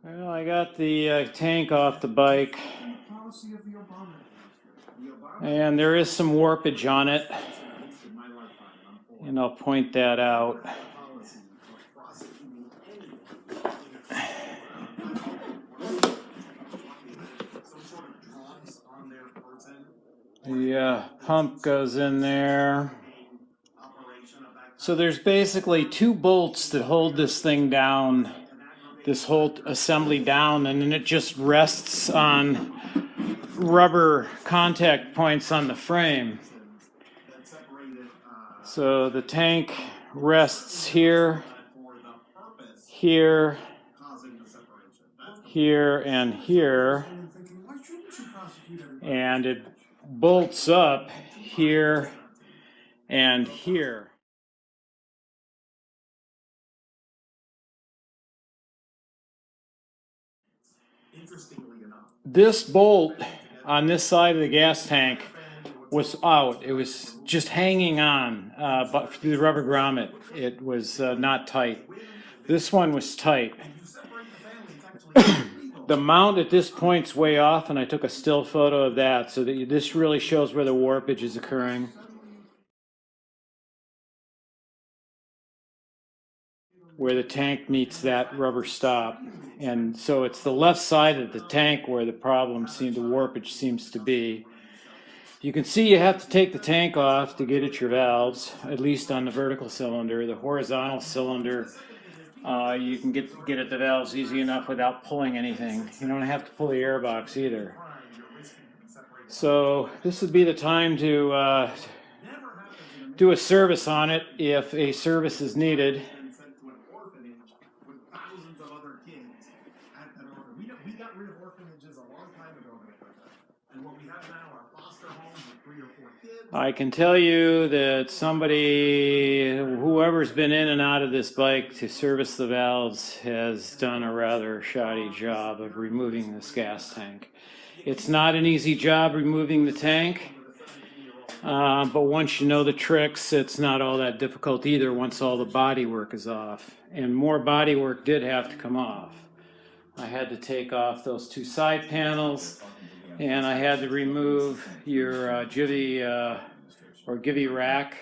Well, I got the tank off the bike, and there is some warpage on it, and I'll point that out. The pump goes in there. So there's basically two bolts that hold this thing down, this whole assembly down, and then it just rests on rubber contact points on the frame. So the tank rests here, here, here, and here, and it bolts up here and here. This bolt on this side of the gas tank was out. It was just hanging on but through the rubber grommet. It was not tight. This one was tight. The mount at this point's way off, and I took a still photo of that, so that this really shows where the warpage is occurring. Where the tank meets that rubber stop. And so it's the left side of the tank where the warpage seems to be. You can see you have to take the tank off to get at your valves, at least on the vertical cylinder. The horizontal cylinder, you can get at the valves easy enough without pulling anything. You don't have to pull the airbox either. So this would be the time to do a service on it if a service is needed. We got rid of orphanages a long time ago, and what we have now are foster homes with 3 or 4 kids. I can tell you that whoever's been in and out of this bike to service the valves has done a rather shoddy job of removing this gas tank. It's not an easy job removing the tank, but once you know the tricks, it's not all that difficult either once all the body work is off. And more body work did have to come off. I had to take off those 2 side panels, and I had to remove your Givy rack.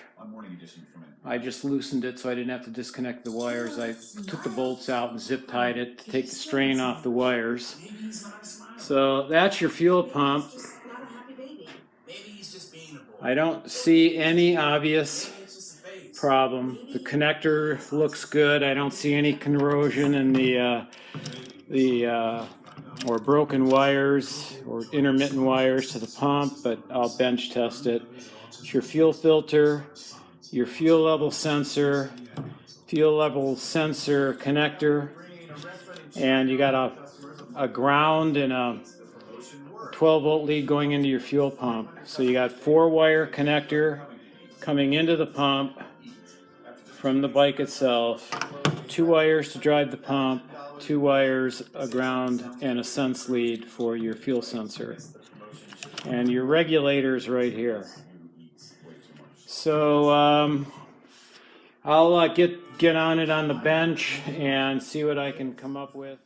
I just loosened it so I didn't have to disconnect the wires. I took the bolts out and zip tied it to take the strain off the wires. So that's your fuel pump. I don't see any obvious problem. The connector looks good. I don't see any corrosion in or broken wires or intermittent wires to the pump, but I'll bench test it. It's your fuel filter, your fuel level sensor connector, and you got a ground and a 12-volt lead going into your fuel pump. So you got 4-wire connector coming into the pump from the bike itself, 2 wires to drive the pump, 2 wires, a ground, and a sense lead for your fuel sensor. And your regulator's right here. So I'll get on it on the bench and see what I can come up with.